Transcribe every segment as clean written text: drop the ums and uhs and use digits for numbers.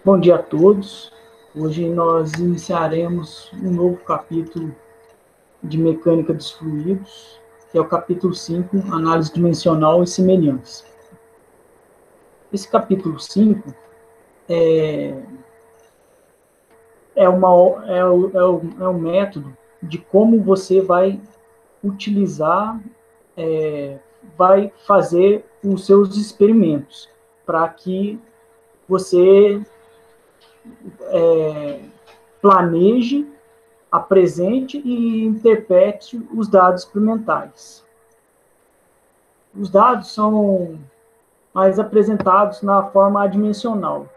Bom dia a todos. Hoje nós iniciaremos um novo capítulo de mecânica dos fluidos, que é o capítulo 5, análise dimensional e semelhança. Esse capítulo 5 é um método de como você vai utilizar, vai fazer os seus experimentos, para que você planeje, apresente e interprete os dados experimentais. Os dados são mais apresentados na forma adimensional,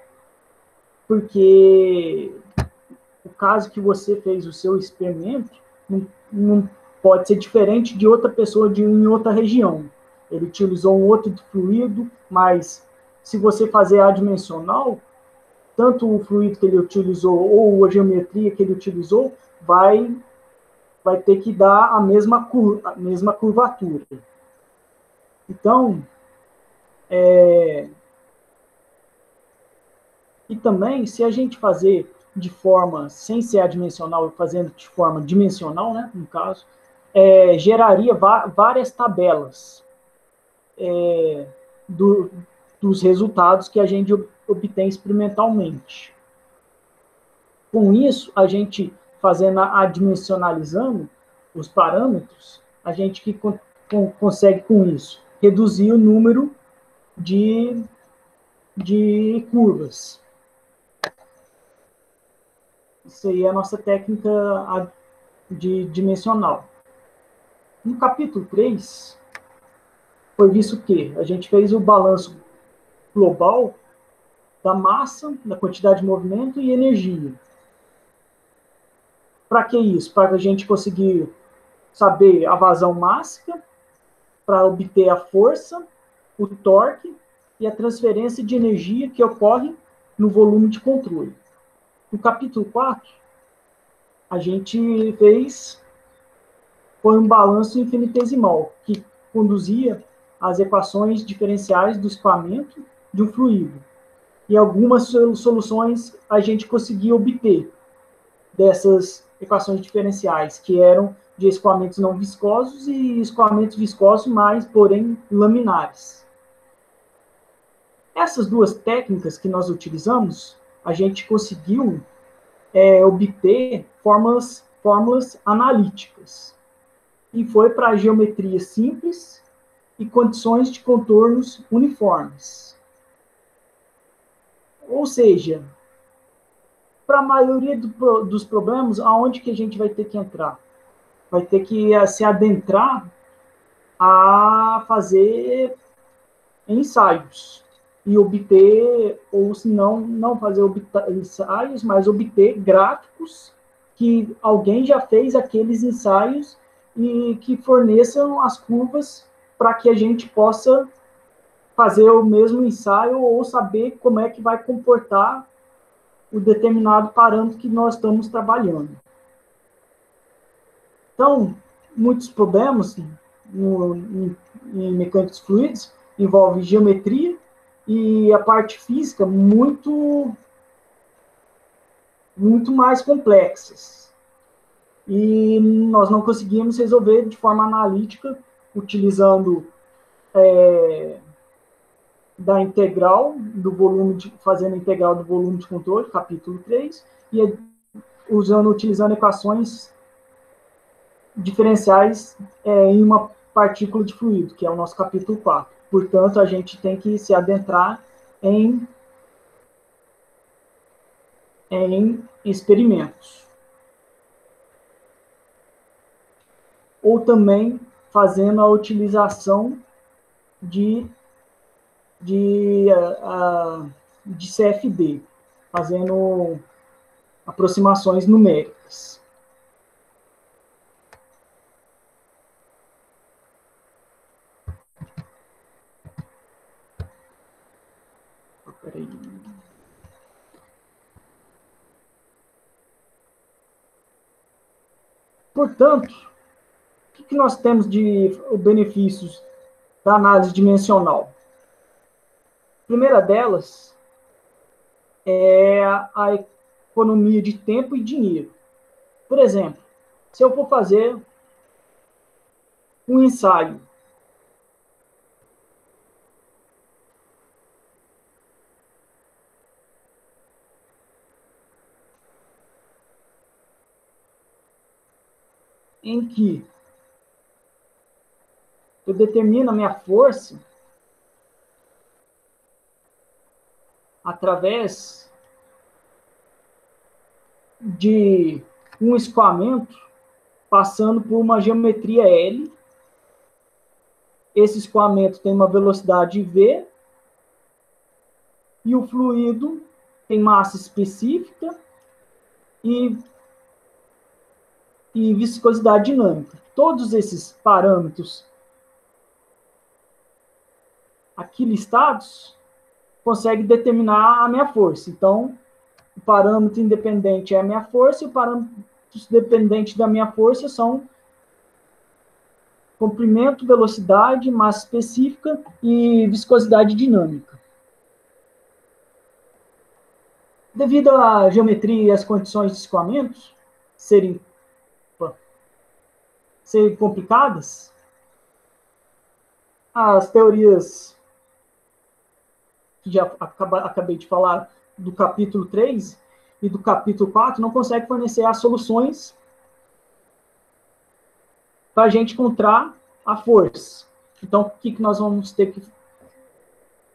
porque o caso que você fez o seu experimento não pode ser diferente de outra pessoa em outra região. Ele utilizou um outro fluido, mas se você fazer adimensional, tanto o fluido que ele utilizou ou a geometria que ele utilizou vai ter que dar a mesma curvatura. Então, e também, se a gente fazer de forma, sem ser adimensional, fazendo de forma dimensional, né, no caso, geraria várias tabelas dos resultados que a gente obtém experimentalmente. Com isso, a gente fazendo adimensionalizando os parâmetros, a gente consegue com isso reduzir o número de curvas. Isso aí é a nossa técnica de dimensional. No capítulo 3, foi visto que a gente fez o balanço global da massa, da quantidade de movimento e energia. Para que isso? Para a gente conseguir saber a vazão máxima, para obter a força, o torque e a transferência de energia que ocorre no volume de controle. No capítulo 4, a gente foi um balanço infinitesimal, que conduzia às equações diferenciais do escoamento de um fluido. E algumas soluções a gente conseguia obter dessas equações diferenciais, que eram de escoamentos não viscosos e escoamentos viscosos, mas, porém, laminares. Essas duas técnicas que nós utilizamos, a gente conseguiu obter fórmulas analíticas. E foi para geometria simples e condições de contornos uniformes. Ou seja, para a maioria dos problemas, aonde que a gente vai ter que entrar? Vai ter que se adentrar a fazer ensaios e obter, ou se não fazer ensaios, mas obter gráficos que alguém já fez aqueles ensaios e que forneçam as curvas para que a gente possa fazer o mesmo ensaio ou saber como é que vai comportar o determinado parâmetro que nós estamos trabalhando. Então, muitos problemas em mecânica dos fluidos envolvem geometria e a parte física muito mais complexas. E nós não conseguimos resolver de forma analítica, utilizando da integral do volume, fazendo a integral do volume de controle, capítulo 3, e utilizando equações diferenciais em uma partícula de fluido, que é o nosso capítulo 4. Portanto, a gente tem que se adentrar em experimentos. Ou também fazendo a utilização de CFD, fazendo aproximações numéricas. Portanto, o que nós temos de benefícios da análise dimensional? A primeira delas é a economia de tempo e dinheiro. Por exemplo, se eu for fazer um ensaio em que eu determino a minha força através de um escoamento passando por uma geometria L. Esse escoamento tem uma velocidade v e o fluido tem massa específica e, e viscosidade dinâmica. Todos esses parâmetros aqui listados conseguem determinar a minha força. Então, o parâmetro independente é a minha força e o parâmetro dependente da minha força são comprimento, velocidade, massa específica e viscosidade dinâmica. Devido à geometria e às condições de escoamento serem complicadas, as teorias que já acabei de falar do capítulo 3 e do capítulo 4 não conseguem fornecer as soluções para a gente encontrar a força. Então, o que nós vamos ter que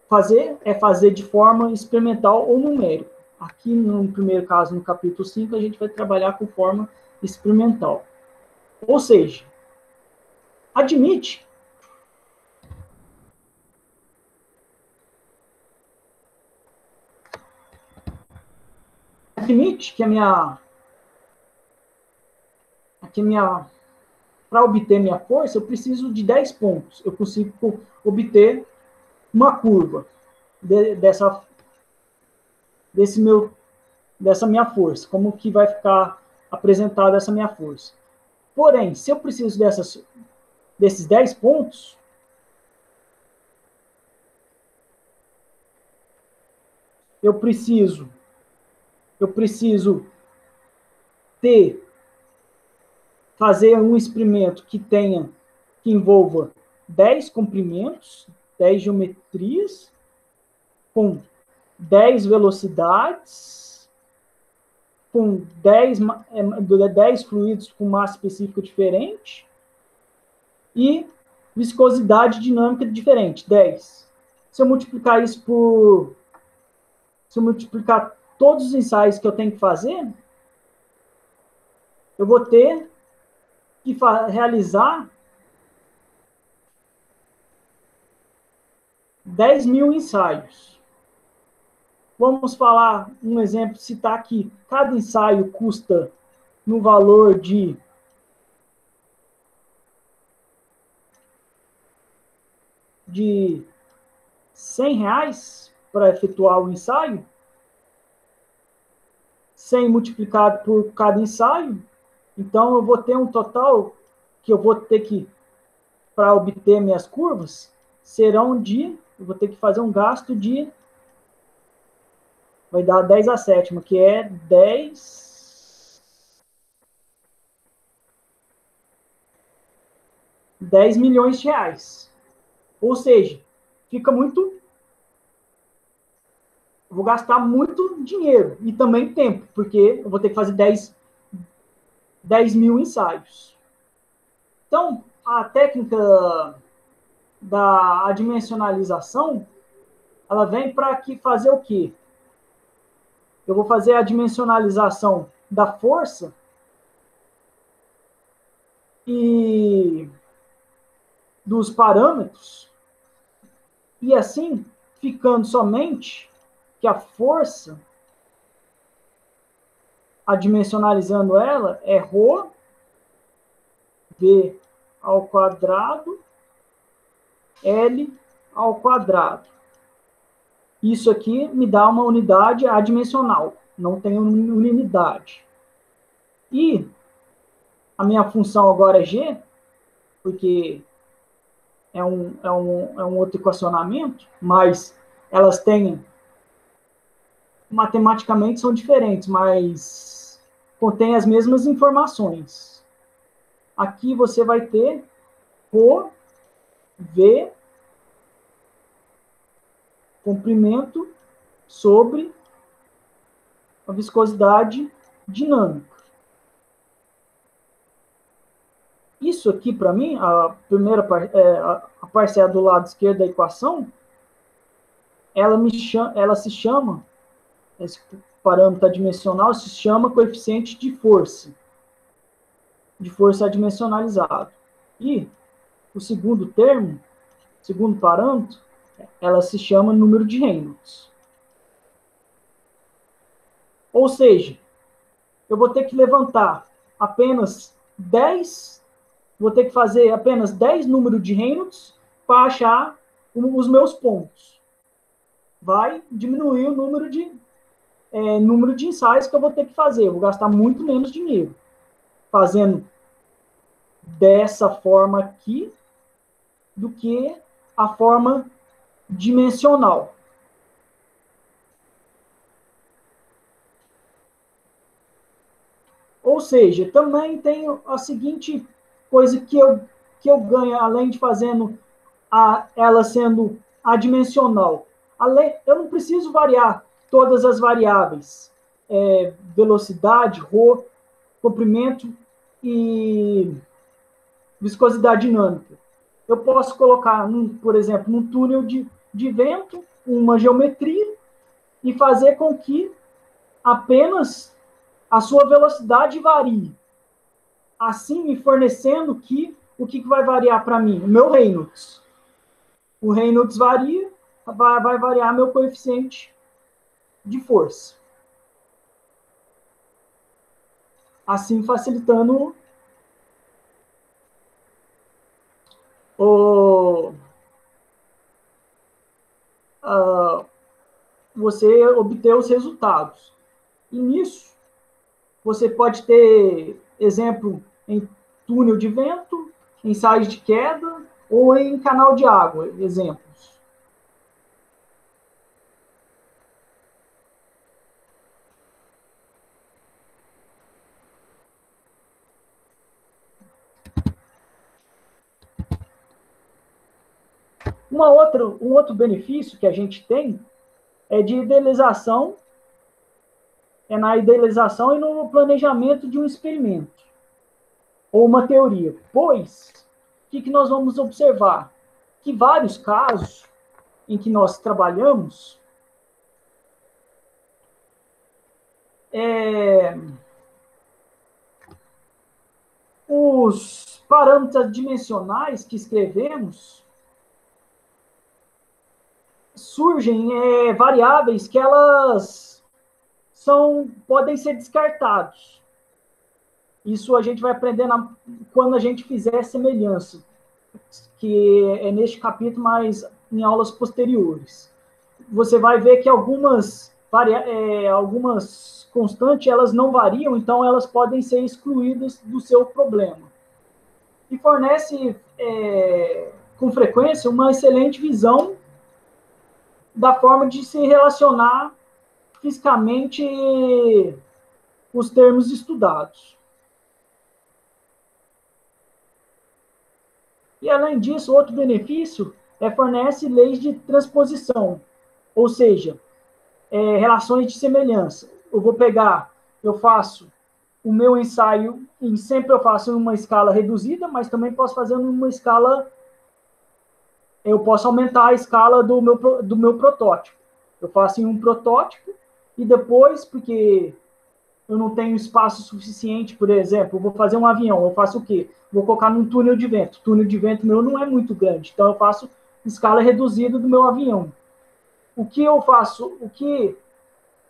fazer? É fazer de forma experimental ou numérica. Aqui, no primeiro caso, no capítulo 5, a gente vai trabalhar com forma experimental. Ou seja, admite que para obter minha força, eu preciso de 10 pontos. Eu consigo obter uma curva dessa minha força. Como que vai ficar apresentada essa minha força. Porém, se eu preciso desses 10 pontos, eu preciso fazer um experimento que envolva 10 comprimentos, 10 geometrias, com 10 velocidades, com 10 fluidos com massa específica diferente e viscosidade dinâmica diferente, 10. Se eu multiplicar todos os ensaios que eu tenho que fazer, eu vou ter que realizar 10.000 ensaios. Vamos falar um exemplo, citar aqui. Cada ensaio custa no valor de R$100 para efetuar o ensaio. 100 multiplicado por cada ensaio. Então, eu vou ter um total que eu vou ter que, para obter minhas curvas, eu vou ter que fazer um gasto de, vai dar 10 a sétima, que é 10 milhões de reais. Ou seja, fica muito, eu vou gastar muito dinheiro e também tempo, porque eu vou ter que fazer 10.000 ensaios. Então, a técnica da adimensionalização, ela vem para fazer o quê? Eu vou fazer a dimensionalização da força e dos parâmetros, e assim, ficando somente que a força, adimensionalizando ela, é ρ v ao quadrado L ao quadrado. Isso aqui me dá uma unidade adimensional, não tem unidade. E a minha função agora é G, porque é um outro equacionamento, mas elas têm matematicamente são diferentes, mas contêm as mesmas informações. Aqui você vai ter ρ, V, comprimento sobre a viscosidade dinâmica. Isso aqui, para mim, a primeira a parcela do lado esquerdo da equação, ela se chama, esse parâmetro adimensional se chama coeficiente de força adimensionalizado. E o segundo termo, segundo parâmetro, ela se chama número de Reynolds. Ou seja, eu vou ter que levantar apenas 10, vou ter que fazer apenas 10 números de Reynolds para achar os meus pontos. Vai diminuir o número de ensaios que eu vou ter que fazer. Eu vou gastar muito menos dinheiro fazendo dessa forma aqui do que a forma dimensional. Ou seja, também tem a seguinte coisa que eu ganho, além de fazendo ela sendo adimensional. Eu não preciso variar todas as variáveis, velocidade, ρ, comprimento e viscosidade dinâmica. Eu posso colocar, por exemplo, num túnel de vento, uma geometria e fazer com que apenas a sua velocidade varie. Assim, me fornecendo o que vai variar para mim? O meu Reynolds. O Reynolds varia, vai variar meu coeficiente de força. Assim, facilitando você obter os resultados. E nisso, você pode ter exemplo em túnel de vento, ensaios de queda ou em canal de água, exemplos. Um outro benefício que a gente tem é de idealização, na idealização e no planejamento de um experimento ou uma teoria. Pois, o que nós vamos observar? Que vários casos em que nós trabalhamos, os parâmetros dimensionais que escrevemos surgem variáveis que elas podem ser descartados. Isso a gente vai aprender quando a gente fizer semelhança, que é neste capítulo, mas em aulas posteriores. Você vai ver que algumas constantes elas não variam, então elas podem ser excluídas do seu problema. E fornece com frequência uma excelente visão da forma de se relacionar fisicamente os termos estudados. E, além disso, outro benefício fornece leis de transposição, ou seja, relações de semelhança. Eu faço o meu ensaio, e sempre eu faço em uma escala reduzida, mas também posso fazer numa escala, eu posso aumentar a escala do meu protótipo. Eu faço em um protótipo e depois, porque eu não tenho espaço suficiente, por exemplo, eu vou fazer um avião, eu faço o quê? Vou colocar num túnel de vento. O túnel de vento meu não é muito grande, então eu faço escala reduzida do meu avião. O que eu faço, o que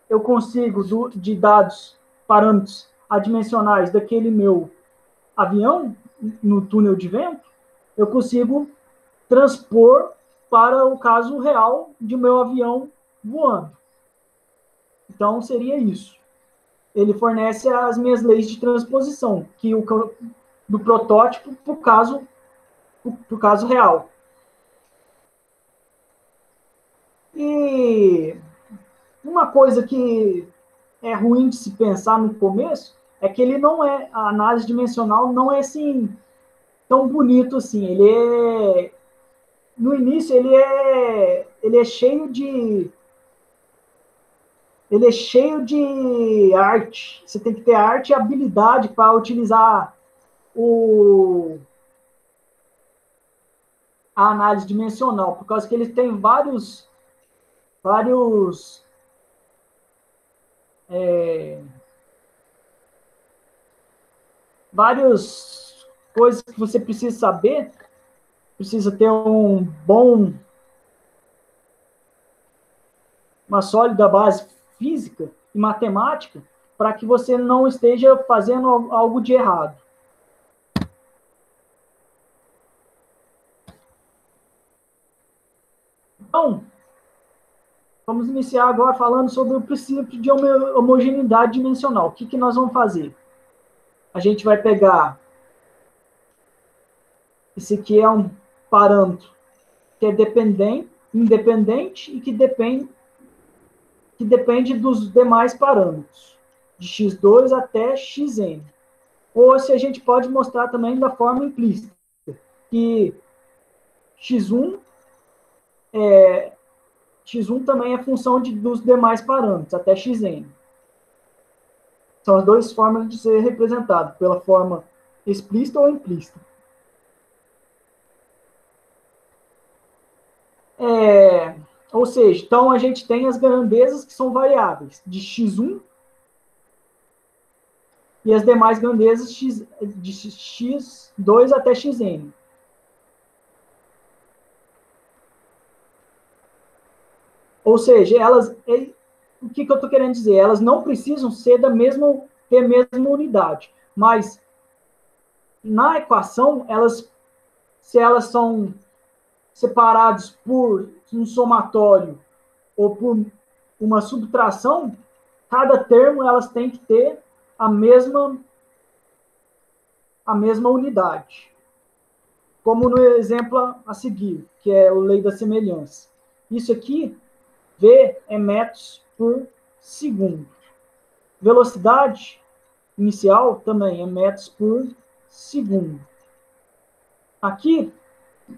eu consigo de dados, parâmetros adimensionais daquele meu avião, no túnel de vento, eu consigo transpor para o caso real de meu avião voando. Então, seria isso. Ele fornece as minhas leis de transposição, do protótipo para o caso real. E Uma coisa que é ruim de se pensar no começo é que ele não é, a análise dimensional não é assim tão bonito assim. No início ele é cheio de arte. Você tem que ter arte e habilidade para utilizar a análise dimensional, por causa que ele tem vários várias coisas que você precisa saber, precisa ter uma sólida base física e matemática para que você não esteja fazendo algo de errado. Então, vamos iniciar agora falando sobre o princípio de homogeneidade dimensional. O que nós vamos fazer? A gente vai pegar... Esse aqui é um parâmetro que é independente e que depende dos demais parâmetros, de x2 até xn. Ou se a gente pode mostrar também da forma implícita, que x1 também é função dos demais parâmetros, até xn. São as duas formas de ser representado, pela forma explícita ou implícita. Ou seja, então a gente tem as grandezas que são variáveis, de x1 e as demais grandezas de x2 até xn. Ou seja, o que eu estou querendo dizer? Elas não precisam ser ter a mesma unidade, mas na equação, se elas são separadas por um somatório ou por uma subtração, cada termo elas têm que ter a mesma unidade. Como no exemplo a seguir, que é a lei da semelhança. Isso aqui, V é metros por segundo. Velocidade inicial também é metros por segundo. Aqui,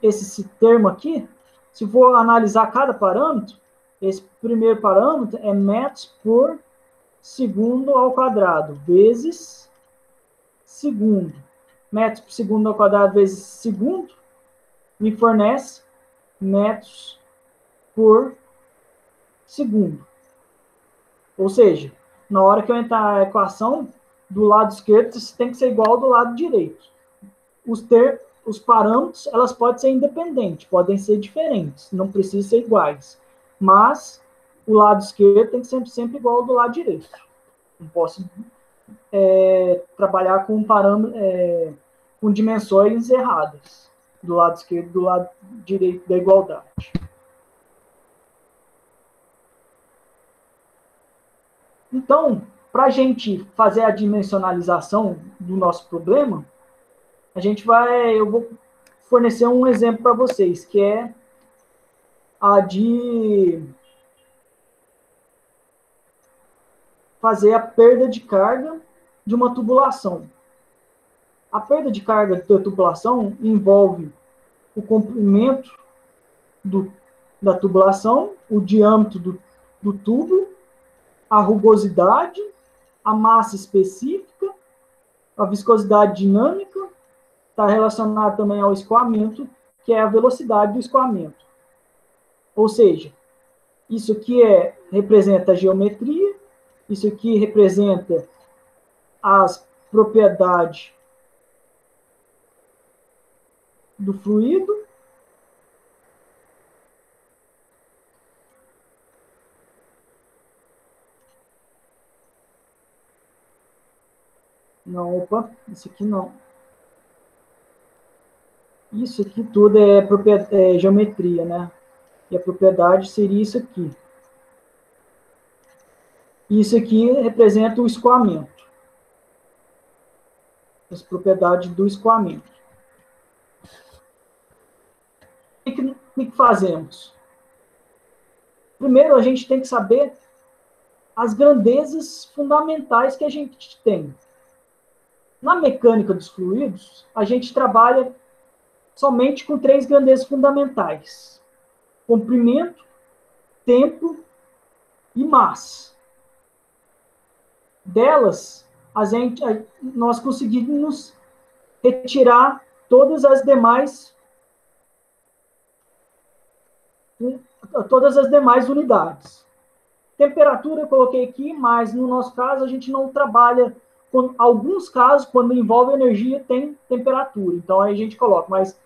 esse termo aqui, se for analisar cada parâmetro, esse primeiro parâmetro é metros por segundo ao quadrado, vezes segundo. Metros por segundo ao quadrado vezes segundo me fornece metros por segundo. Ou seja, na hora que eu entrar a equação, do lado esquerdo isso tem que ser igual ao do lado direito. Os parâmetros, elas podem ser independentes, podem ser diferentes, não precisam ser iguais. Mas o lado esquerdo tem que ser sempre igual ao do lado direito. Não posso trabalhar com com dimensões erradas, do lado esquerdo e do lado direito da igualdade. Então, para a gente fazer a dimensionalização do nosso problema, eu vou fornecer um exemplo para vocês, que é a de fazer a perda de carga de uma tubulação. A perda de carga da tubulação envolve o comprimento da tubulação, o diâmetro do tubo, a rugosidade, a massa específica, a viscosidade dinâmica, está relacionado também ao escoamento, que é a velocidade do escoamento. Ou seja, isso aqui representa a geometria, isso aqui representa as propriedades do fluido. Não, opa, isso aqui não. Isso aqui tudo é geometria, né? E a propriedade seria isso aqui. Isso aqui representa o escoamento. As propriedades do escoamento. O que fazemos? Primeiro, a gente tem que saber as grandezas fundamentais que a gente tem. Na mecânica dos fluidos, a gente trabalha somente com 3 grandezas fundamentais: comprimento, tempo e massa. Delas, nós conseguimos retirar todas as demais unidades. Temperatura eu coloquei aqui, mas no nosso caso a gente não trabalha com alguns casos, quando envolve energia, tem temperatura. Então aí a gente coloca, mas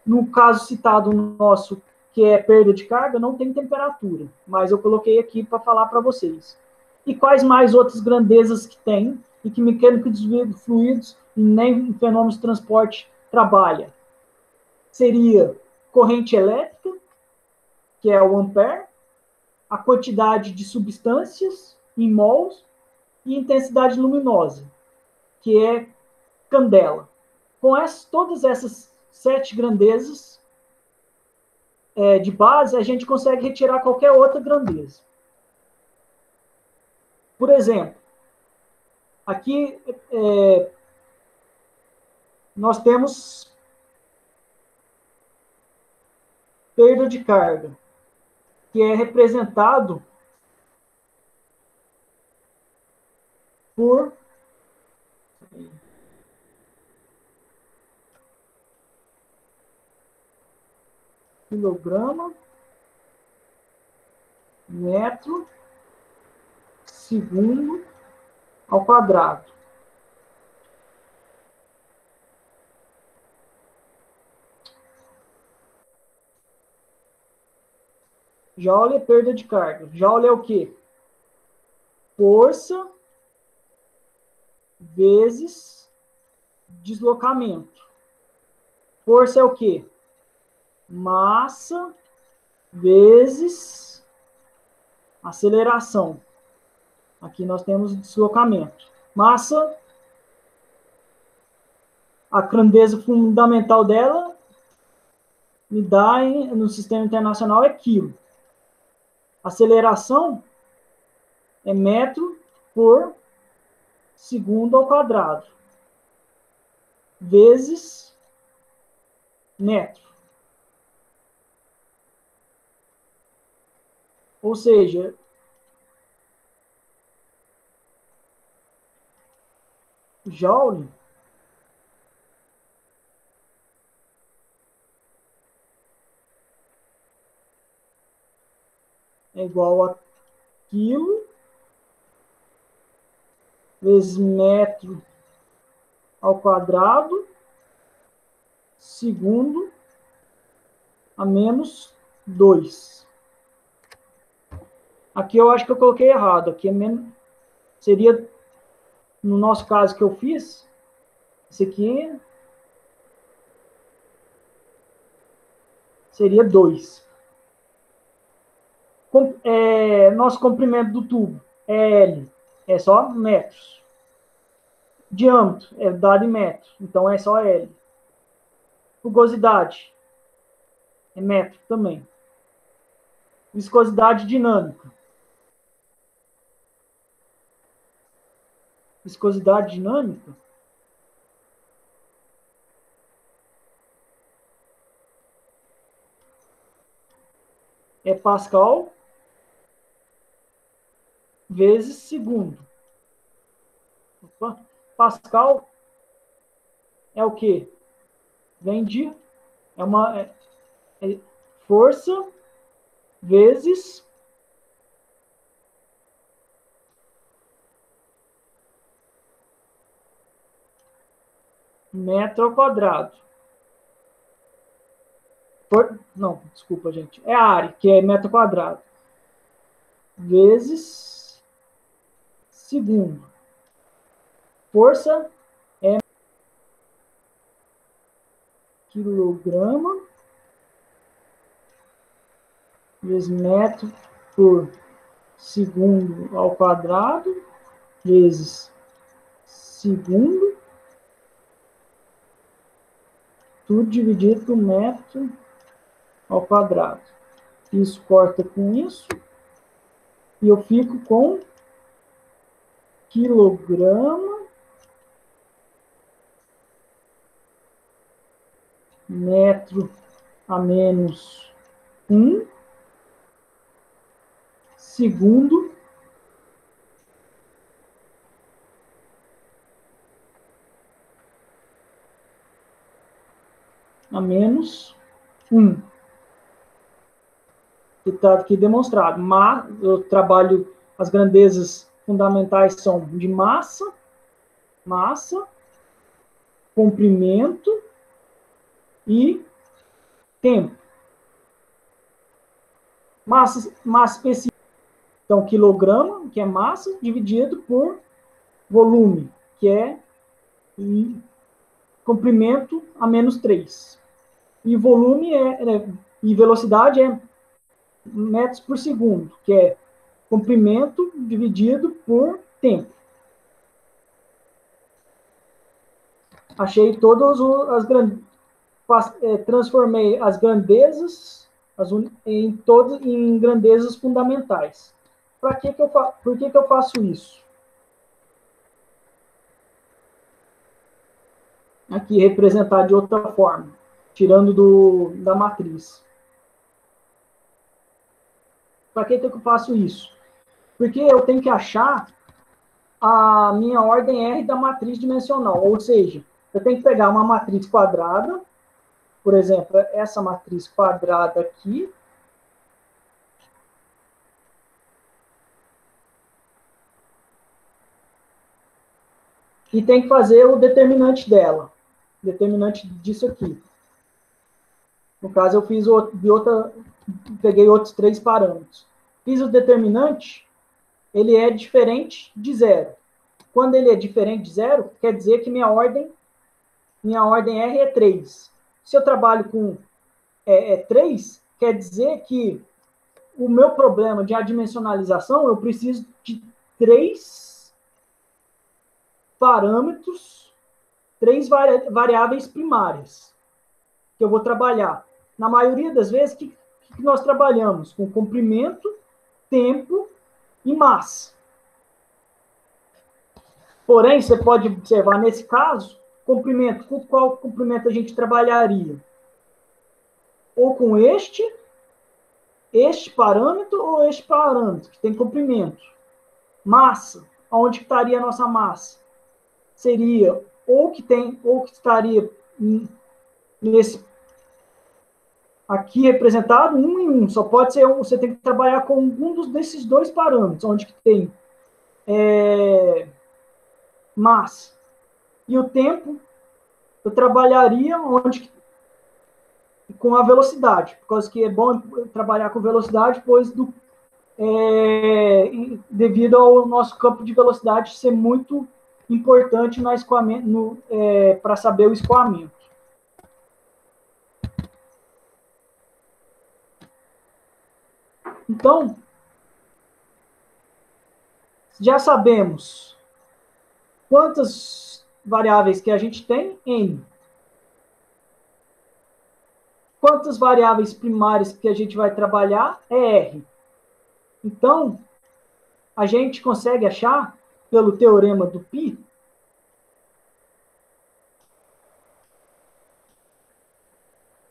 no caso citado nosso, que é perda de carga, não tem temperatura. Mas eu coloquei aqui para falar para vocês. E quais mais outras grandezas que tem e que mecânica de desvio de fluidos nem fenômenos de transporte trabalha? Seria corrente elétrica, que é o ampere, a quantidade de substâncias em mols e intensidade luminosa, que é candela. Com todas essas 7 grandezas de base, a gente consegue retirar qualquer outra grandeza. Por exemplo, aqui nós temos perda de carga, que é representado por quilograma, metro, segundo ao quadrado. Joule é perda de carga. Joule é o quê? Força vezes deslocamento. Força é o quê? Massa vezes aceleração. Aqui nós temos deslocamento. Massa, a grandeza fundamental dela, me dá no sistema internacional, é quilo. Aceleração é metro por segundo ao quadrado, vezes metro. Ou seja, joule é igual a quilo vezes metro ao quadrado, segundo a menos 2. Aqui eu acho que eu coloquei errado. Aqui é menos, seria, no nosso caso que eu fiz, isso aqui seria 2. Nosso comprimento do tubo é L, é só metros. Diâmetro é dado em metros, então é só L. Rugosidade é metro também. Viscosidade dinâmica. Viscosidade dinâmica é Pascal vezes segundo. Opa. Pascal é o quê? Vem de força vezes metro ao quadrado. Não, desculpa, gente. É a área, que é metro quadrado. Vezes segundo. Força é quilograma vezes metro por segundo ao quadrado vezes segundo, tudo dividido por metro ao quadrado. Isso corta com isso e eu fico com quilograma metro a menos 1 segundo a menos 1. Que está aqui demonstrado. Eu trabalho, as grandezas fundamentais são de massa, comprimento e tempo. Massa específica, então, quilograma, que é massa, dividido por volume, que é comprimento a menos 3. E volume e velocidade é metros por segundo, que é comprimento dividido por tempo. Achei todas as grandezas, transformei as grandezas em grandezas fundamentais. Por que eu faço isso? Aqui, representar de outra forma, tirando da matriz. Para que eu faço isso? Porque eu tenho que achar a minha ordem R da matriz dimensional, ou seja, eu tenho que pegar uma matriz quadrada, por exemplo, essa matriz quadrada aqui, e tem que fazer o determinante dela, determinante disso aqui. No caso, eu fiz peguei outros 3 parâmetros. Fiz o determinante, ele é diferente de 0. Quando ele é diferente de 0, quer dizer que minha ordem R é 3. Se eu trabalho com 3, quer dizer que o meu problema de adimensionalização, eu preciso de 3 parâmetros, 3 variáveis primárias que eu vou trabalhar. Na maioria das vezes, o que nós trabalhamos? Com comprimento, tempo e massa. Porém, você pode observar nesse caso, comprimento, com qual comprimento a gente trabalharia? Ou com este parâmetro ou este parâmetro, que tem comprimento. Massa, onde estaria a nossa massa? Seria ou que estaria nesse aqui representado 1 em 1. Só pode ser você tem que trabalhar com algum desses 2 parâmetros, onde que tem massa. E o tempo, eu trabalharia com a velocidade, por causa que é bom trabalhar com velocidade, pois devido ao nosso campo de velocidade ser muito importante no escoamento, para saber o escoamento. Então, já sabemos quantas variáveis que a gente tem? N. Quantas variáveis primárias que a gente vai trabalhar? É R. Então, a gente consegue achar, pelo teorema do π,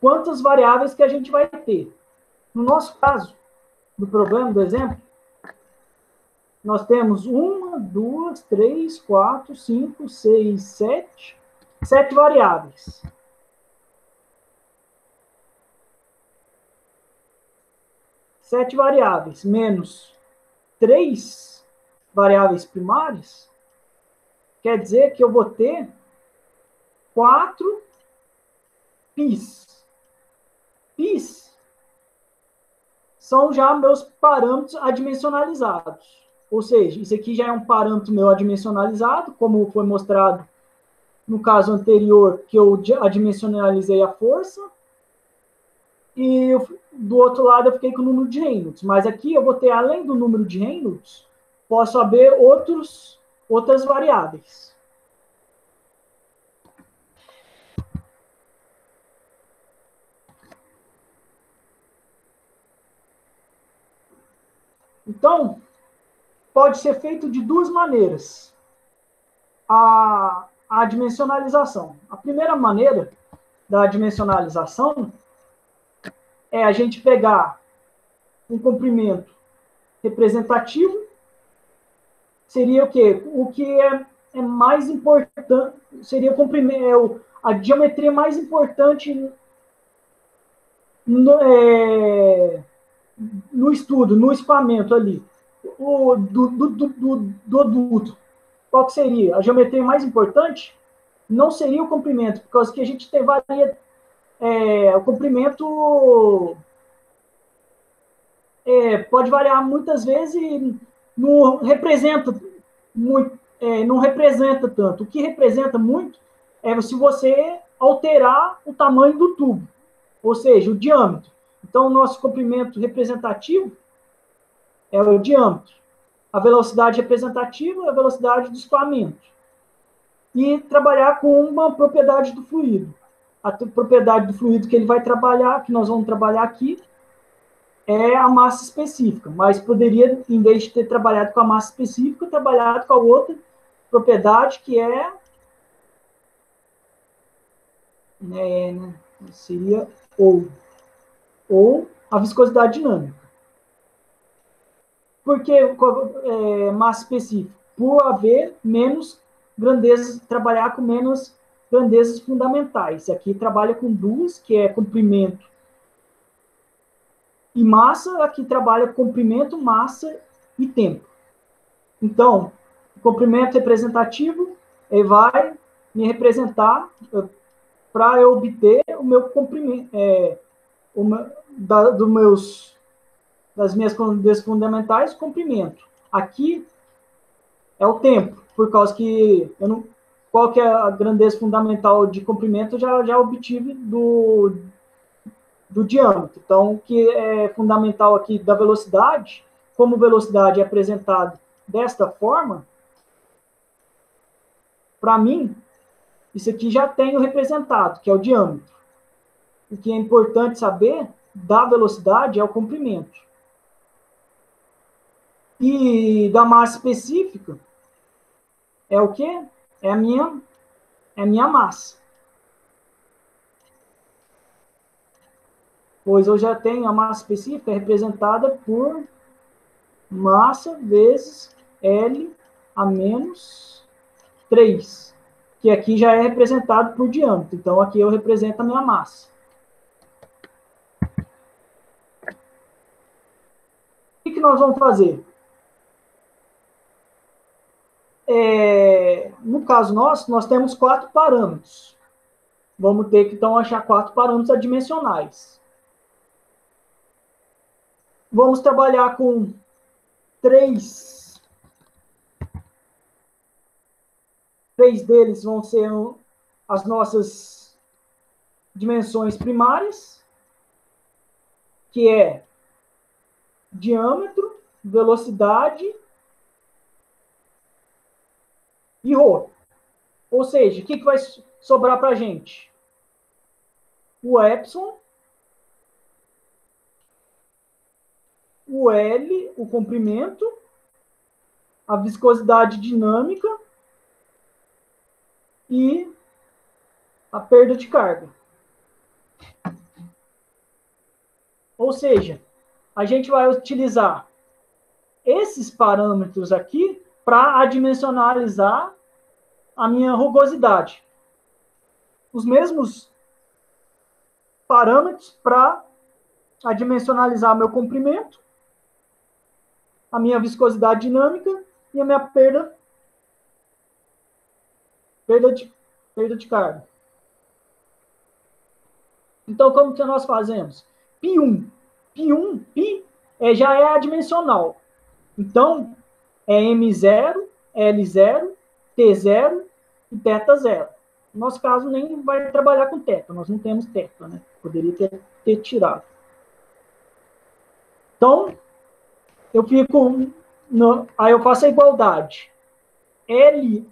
quantas variáveis que a gente vai ter. No nosso caso, do problema, do exemplo, nós temos 1, 2, 3, 4, 5, 6, 7 variáveis. Sete variáveis menos 3 variáveis primárias, quer dizer que eu vou ter 4 πs. Πs são já meus parâmetros adimensionalizados. Ou seja, isso aqui já é um parâmetro meu adimensionalizado, como foi mostrado no caso anterior, que eu adimensionalizei a força. E do outro lado eu fiquei com o número de Reynolds. Mas aqui eu vou ter, além do número de Reynolds, posso saber outras variáveis. Então, pode ser feito de 2 maneiras. a dimensionalização. A primeira maneira da dimensionalização é a gente pegar um comprimento representativo, seria o quê? O que é mais importante, seria o comprimento, a geometria mais importante no estudo, no escoamento ali, do adulto. Qual que seria? A geometria mais importante não seria o comprimento, por causa que a gente tem varia, o comprimento pode variar muitas vezes e não representa muito, não representa tanto. O que representa muito é se você alterar o tamanho do tubo, ou seja, o diâmetro. Então, o nosso comprimento representativo é o diâmetro. A velocidade representativa é a velocidade do escoamento. E trabalhar com uma propriedade do fluido. A propriedade do fluido que ele vai trabalhar, que nós vamos trabalhar aqui, é a massa específica, mas poderia, em vez de ter trabalhado com a massa específica, trabalhado com a outra propriedade, que seria ou a viscosidade dinâmica. Por que massa específica? Por haver menos grandezas, trabalhar com menos grandezas fundamentais. Aqui trabalha com duas, que é comprimento e massa. Aqui trabalha com comprimento, massa e tempo. Então, o comprimento representativo ele vai me representar para eu obter o meu comprimento, das minhas grandezas fundamentais, comprimento. Aqui é o tempo, por causa que qual que é a grandeza fundamental de comprimento, eu já obtive do diâmetro. Então, o que é fundamental aqui da velocidade, como velocidade é apresentada desta forma, para mim, isso aqui já tenho representado, que é o diâmetro. O que é importante saber da velocidade é o comprimento. E da massa específica é o quê? É a minha massa. Pois eu já tenho a massa específica representada por massa vezes L a menos 3, que aqui já é representado por diâmetro. Então, aqui eu represento a minha massa. O que nós vamos fazer? No caso nosso, nós temos 4 parâmetros. Vamos ter que, então, achar 4 parâmetros adimensionais. Vamos trabalhar com 3. 3 deles vão ser as nossas dimensões primárias, que é diâmetro, velocidade e ρ. Ou seja, o que vai sobrar para a gente? O epsilon, o L, o comprimento, a viscosidade dinâmica e a perda de carga. Ou seja, a gente vai utilizar esses parâmetros aqui para adimensionalizar a minha rugosidade. Os mesmos parâmetros para adimensionalizar meu comprimento, a minha viscosidade dinâmica e a minha perda de carga. Então, como que nós fazemos? Π1. Π já é adimensional. Então, é M0, L0, T0 e θ0. No nosso caso, nem vai trabalhar com θ. Nós não temos θ, né? Poderia ter tirado. Então, eu fico... aí eu faço a igualdade. L,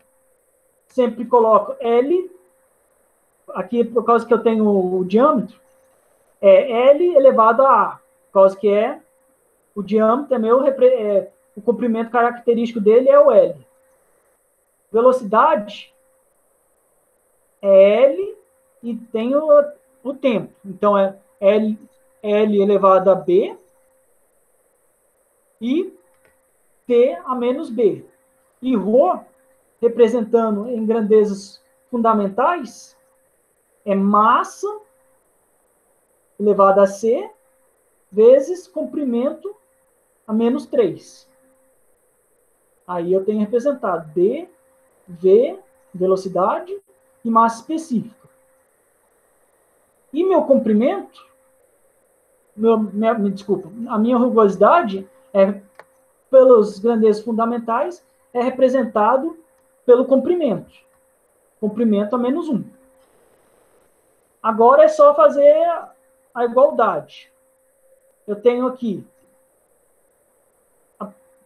sempre coloco L, aqui por causa que eu tenho o diâmetro, é L elevado a A, por causa que o diâmetro o comprimento característico dele é o L. Velocidade é L e tem o tempo. Então, é L elevado a B e T a menos B. E ρ, representando em grandezas fundamentais, é massa elevado a C vezes comprimento a menos 3. Aí eu tenho representado D, V, velocidade e massa específica. E meu comprimento, desculpa, a minha rugosidade pelos grandezas fundamentais é representado pelo comprimento. Comprimento a menos 1. Agora é só fazer a igualdade. Eu tenho aqui,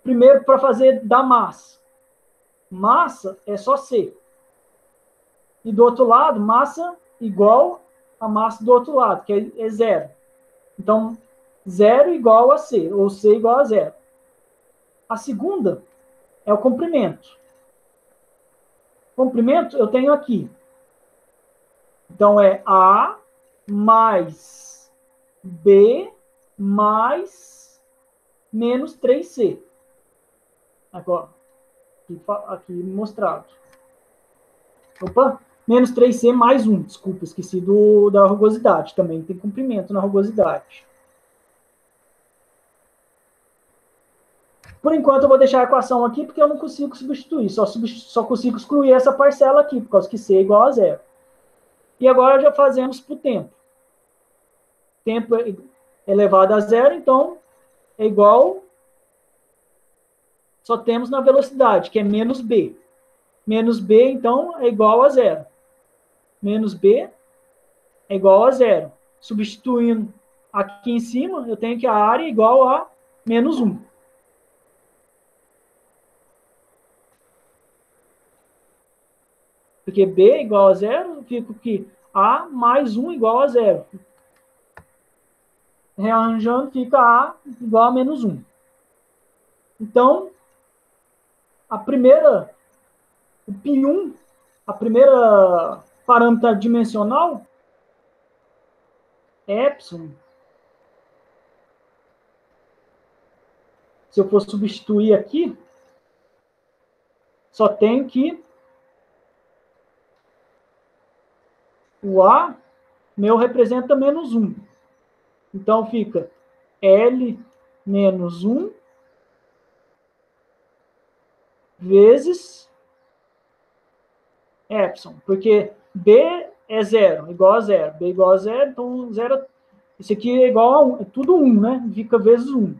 primeiro para fazer da massa. Massa é só C. E do outro lado, massa igual a massa do outro lado, que é zero. Então, 0 igual a C, ou C igual a 0. A segunda é o comprimento. Comprimento eu tenho aqui. Então, é A mais B mais menos 3C. Agora, aqui mostrado. Opa, menos 3C mais 1. Desculpa, esqueci da rugosidade. Também tem comprimento na rugosidade. Por enquanto, eu vou deixar a equação aqui, porque eu não consigo substituir. Só consigo excluir essa parcela aqui, por causa que C é igual a 0. E agora já fazemos para o tempo. Tempo elevado a 0, então, é igual... Só temos na velocidade, que é menos B. Menos B, então, é igual a 0. Menos B é igual a 0. Substituindo aqui em cima, eu tenho que a área é igual a menos 1. Porque B é igual a 0, eu fico que A mais 1 igual a 0. Rearranjando, fica A igual a menos 1. Então, o π1, a primeira parâmetro dimensional, é epsilon. Se eu for substituir aqui, só tenho que o A, meu representa menos 1. Então, fica L menos 1 vezes epsilon. Porque B é 0, igual a 0. B igual a 0, então 0... Isso aqui é igual a 1. É tudo 1, né? Fica vezes 1.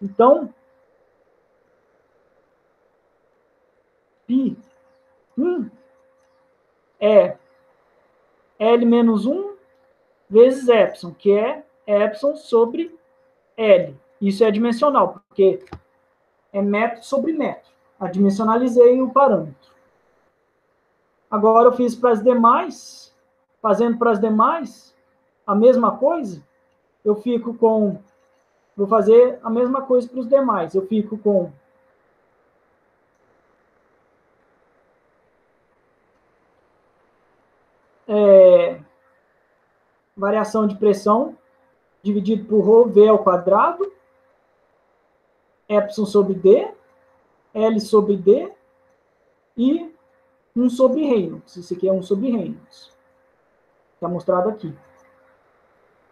Então, π1 é L menos 1 vezes epsilon, que é epsilon sobre L. Isso é dimensional, porque é metro sobre metro. Adimensionalizei o parâmetro. Agora eu fiz para as demais, fazendo para as demais a mesma coisa, eu fico com... Vou fazer a mesma coisa para os demais. Eu fico com variação de pressão dividido por ρV ao quadrado, epsilon sobre D, L sobre D e 1 sobre Reynolds. Isso aqui é 1 sobre Reynolds. Está mostrado aqui.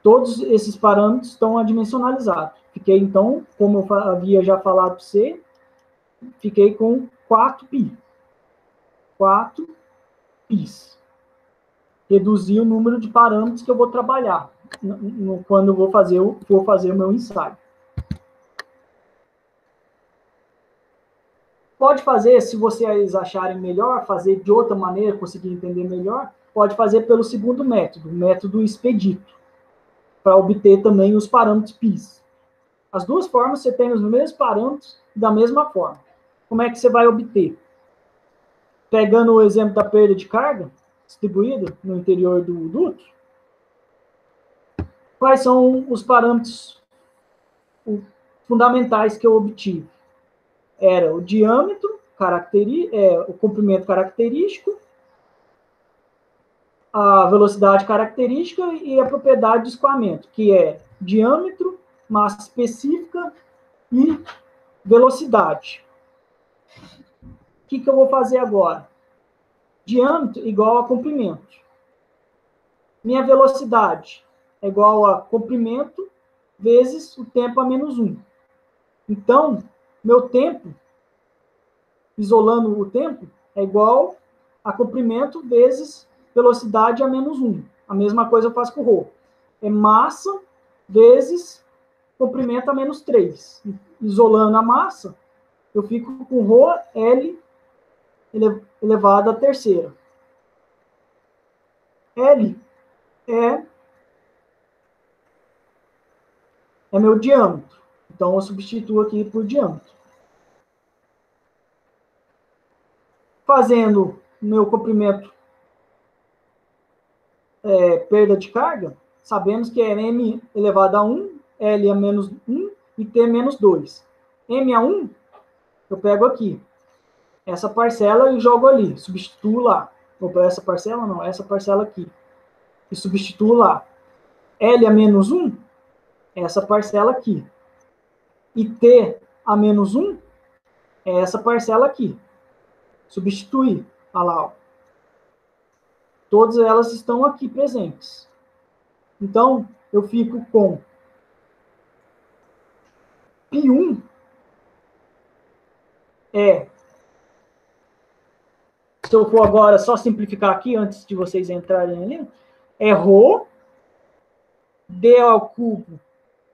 Todos esses parâmetros estão adimensionalizados. Fiquei, então, como eu havia já falado para você, fiquei com 4π. 4 πs. Reduzir o número de parâmetros que eu vou trabalhar quando eu for fazer o meu ensaio. Pode fazer, se vocês acharem melhor, fazer de outra maneira, conseguir entender melhor, pode fazer pelo segundo método, o método expedito, para obter também os parâmetros πs. As duas formas você tem os mesmos parâmetros da mesma forma. Como é que você vai obter? Pegando o exemplo da perda de carga distribuída no interior do duto, quais são os parâmetros fundamentais que eu obtive? Era o diâmetro o comprimento característico, a velocidade característica e a propriedade de escoamento, que é diâmetro, massa específica e velocidade. O que eu vou fazer agora? Diâmetro igual a comprimento. Minha velocidade é igual a comprimento vezes o tempo a menos 1. Então, meu tempo, isolando o tempo, é igual a comprimento vezes velocidade a menos 1. A mesma coisa eu faço com o ρ. É massa vezes comprimento a menos 3. Isolando a massa, eu fico com ρ L elevado à terceira. L é meu diâmetro. Então, eu substituo aqui por diâmetro. Fazendo meu comprimento perda de carga, sabemos que é m elevado a 1, L a menos 1 e T menos 2. M a 1, eu pego aqui essa parcela e jogo ali, substituo lá. Opa, essa parcela não, essa parcela aqui. E substituo lá. L a menos 1, essa parcela aqui. E T a menos 1, é essa parcela aqui. Substituir. Olha lá, ó. Todas elas estão aqui presentes. Então, eu fico com π1 se eu for agora só simplificar aqui, antes de vocês entrarem ali, é ρ, d ao cubo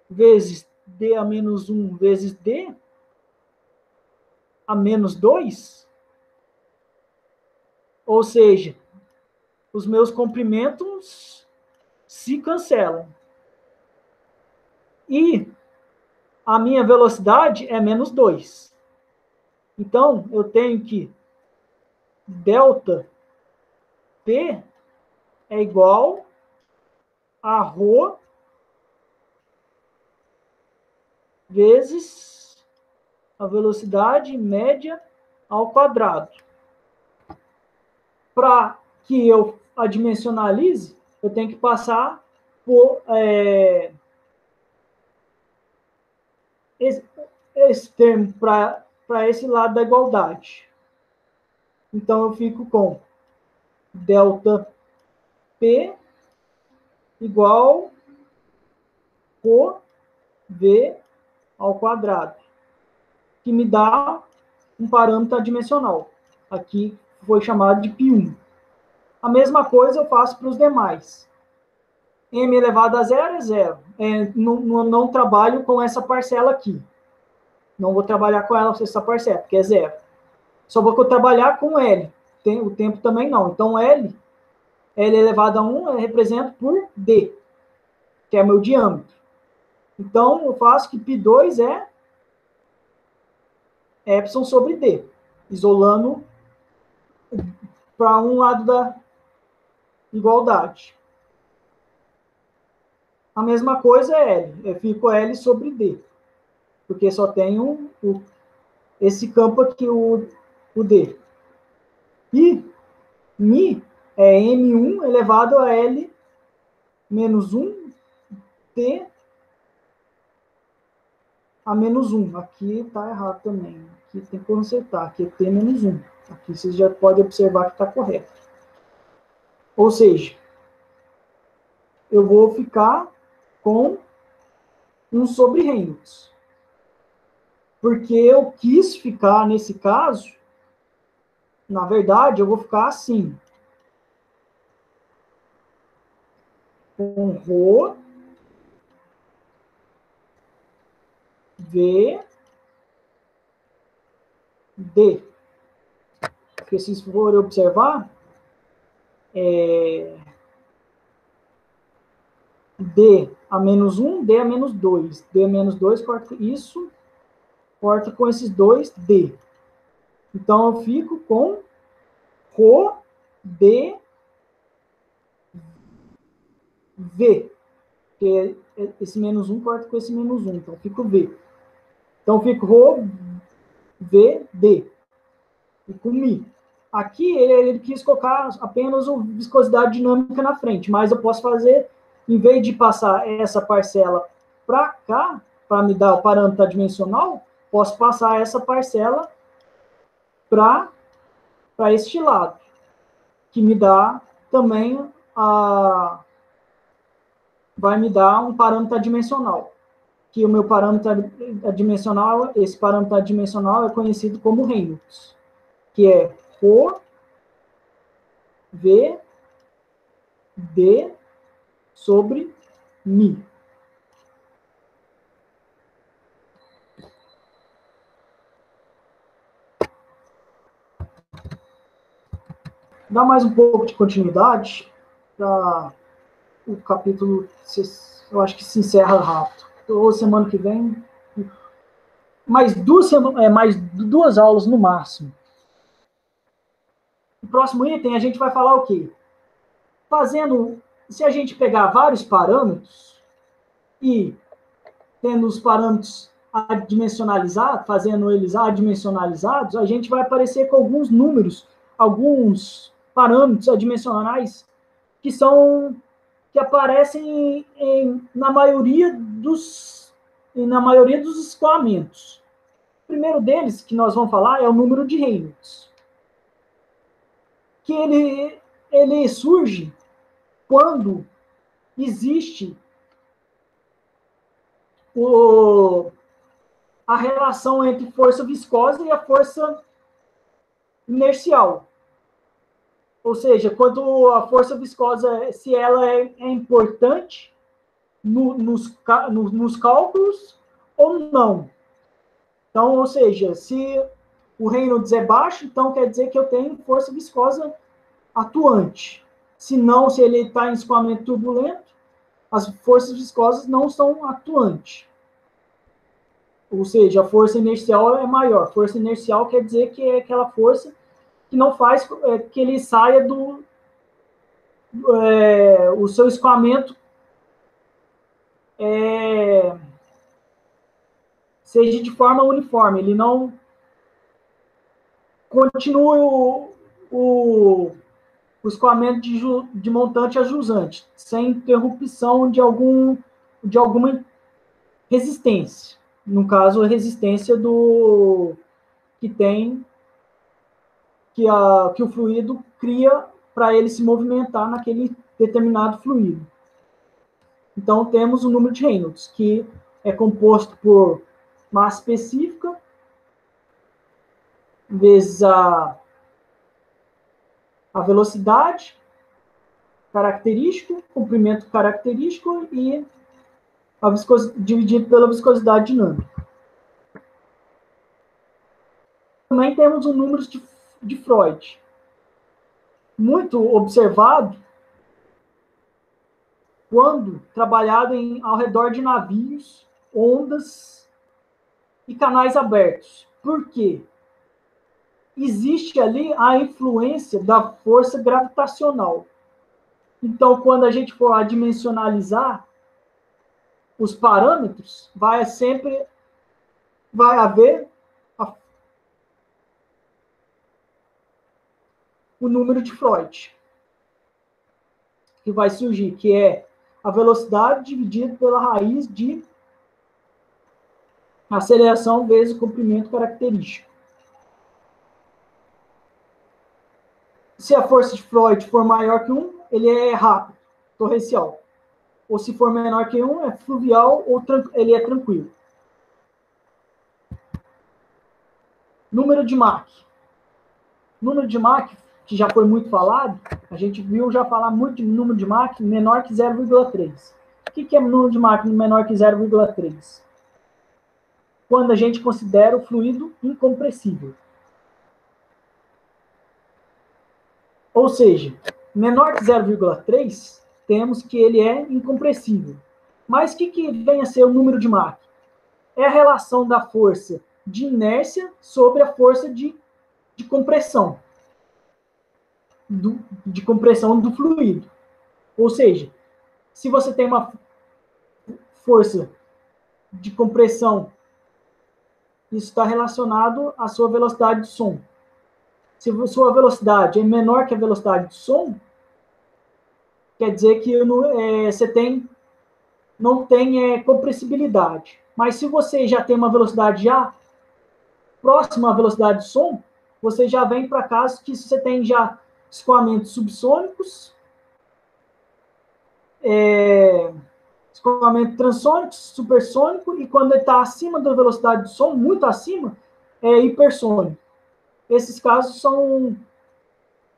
vezes d a menos 1 vezes d a menos 2. Ou seja, os meus comprimentos se cancelam. E a minha velocidade é menos 2. Então, eu tenho que delta P é igual a ρ vezes a velocidade média ao quadrado. Para que eu adimensionalize, eu tenho que passar por esse termo para esse lado da igualdade. Então, eu fico com delta P igual ρ V ao quadrado, que me dá um parâmetro adimensional. Aqui foi chamado de π1. A mesma coisa eu faço para os demais. M elevado a zero é zero. Não trabalho com essa parcela aqui. Não vou trabalhar com essa parcela, porque é zero. Só vou trabalhar com L. O tempo também não. Então, L elevado a 1 eu represento por D, que é meu diâmetro. Então, eu faço que π2 é epsilon sobre D, isolando para um lado da igualdade. A mesma coisa é L. Eu fico L sobre D, porque só tem esse campo aqui, o D. E Mi é M1 elevado a L menos 1 T a menos 1. Aqui está errado também. Aqui tem que consertar. Aqui é T menos 1. Aqui vocês já podem observar que está correto. Ou seja, eu vou ficar com 1 sobre Reynolds. Porque eu quis ficar, nesse caso, na verdade, eu vou ficar assim. Com ρ V D. Porque se for observar, D a menos 1, D a menos 2. D a menos 2 corta isso, corta com esses dois D. Então, eu fico com ρ D V. Porque esse menos 1 corta com esse menos 1. Então, eu fico V. Então, eu fico ρ V D. e com Mi. Aqui ele quis colocar apenas a viscosidade dinâmica na frente, mas eu posso fazer, em vez de passar essa parcela para cá, para me dar o parâmetro adimensional, posso passar essa parcela para este lado, que me dá também vai me dar um parâmetro adimensional, que o meu parâmetro adimensional, esse parâmetro adimensional é conhecido como Reynolds, que é por V D sobre Mi. Dá mais um pouco de continuidade para o capítulo, eu acho que se encerra rápido. Ou semana que vem, mais duas aulas no máximo. No próximo item a gente vai falar o quê? Se a gente pegar vários parâmetros e tendo os parâmetros adimensionalizados, fazendo eles adimensionalizados, a gente vai aparecer com alguns números, alguns parâmetros adimensionais que aparecem na maioria dos escoamentos. O primeiro deles que nós vamos falar é o número de Reynolds, que ele surge quando existe a relação entre força viscosa e a força inercial. Ou seja, quando a força viscosa, se ela é importante nos cálculos ou não. Então, ou seja, se o Reynolds é baixo, então quer dizer que eu tenho força viscosa atuante. Se não, se ele está em escoamento turbulento, as forças viscosas não são atuantes. Ou seja, a força inercial é maior. Força inercial quer dizer que é aquela força que não faz que ele saia o seu escoamento seja de forma uniforme. Ele não continue o escoamento de montante a jusante, sem interrupção de alguma resistência. No caso, a resistência que tem que o fluido cria para ele se movimentar naquele determinado fluido. Então, temos o número de Reynolds, que é composto por massa específica vezes a velocidade característico, comprimento característico e dividido pela viscosidade dinâmica. Também temos o número de Freud, muito observado quando trabalhado ao redor de navios, ondas e canais abertos. Por quê? Existe ali a influência da força gravitacional. Então, quando a gente for adimensionalizar os parâmetros, vai haver o número de Freud, que vai surgir, que é a velocidade dividida pela raiz de aceleração vezes o comprimento característico. Se a força de Freud for maior que 1, ele é rápido, torrencial. Ou se for menor que 1, é fluvial ou ele é tranquilo. Número de Mach. Número de Mach, que já foi muito falado, a gente viu já falar muito de número de Mach menor que 0,3. O que é número de Mach menor que 0,3? Quando a gente considera o fluido incompressível. Ou seja, menor que 0,3, temos que ele é incompressível. Mas o que vem a ser o número de Mach? É a relação da força de inércia sobre a força de compressão. De compressão do fluido. Ou seja, se você tem uma força de compressão, isso está relacionado à sua velocidade de som. Se a sua velocidade é menor que a velocidade do som, quer dizer que você não tem compressibilidade. Mas se você já tem uma velocidade já próxima à velocidade do som, você já vem para casos que você tem já escoamentos subsônicos, escoamento transônico, supersônico, e quando ele está acima da velocidade do som, muito acima, é hipersônico. Esses casos são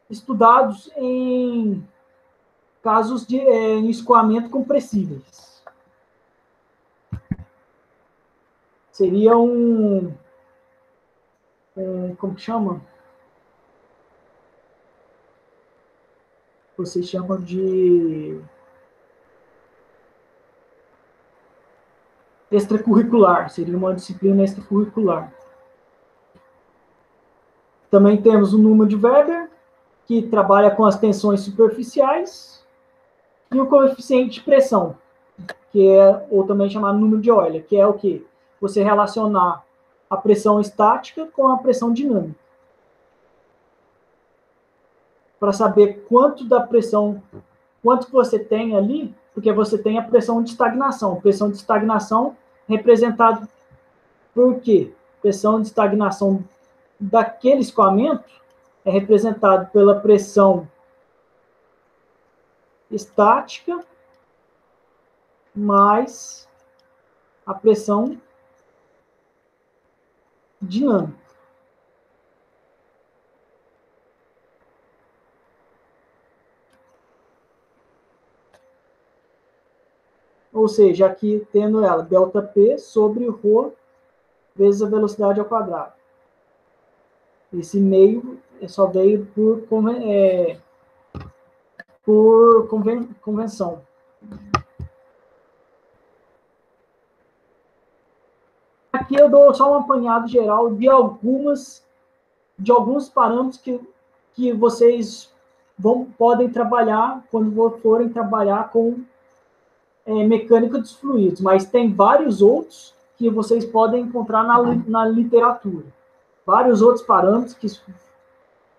estudados em casos de escoamento compressíveis. Seria como que chama? Vocês chamam de extracurricular, seria uma disciplina extracurricular. Também temos o Newman de Weber, que trabalha com as tensões superficiais, e o coeficiente de pressão, que é, ou também chamado número de Euler, que é o quê? Você relacionar a pressão estática com a pressão dinâmica. Para saber quanto da pressão, quanto que você tem ali, porque você tem a pressão de estagnação. Pressão de estagnação representada por quê? Pressão de estagnação daquele escoamento é representado pela pressão estática mais a pressão dinâmica. Ou seja, aqui tendo ela, ΔP sobre ρ vezes a velocidade ao quadrado. Esse meio só veio por convenção. Aqui eu dou só um apanhado geral de alguns parâmetros que vocês podem trabalhar quando forem trabalhar com mecânica dos fluidos, mas tem vários outros que vocês podem encontrar na literatura. Vários outros parâmetros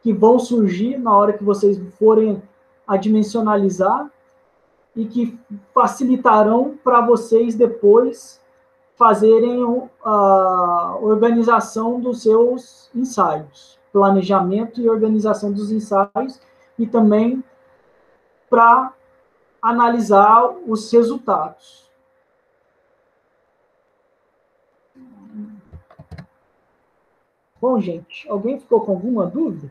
que vão surgir na hora que vocês forem a dimensionalizar e que facilitarão para vocês depois fazerem a organização dos seus ensaios, planejamento e organização dos ensaios, e também para analisar os resultados. Bom, gente, alguém ficou com alguma dúvida?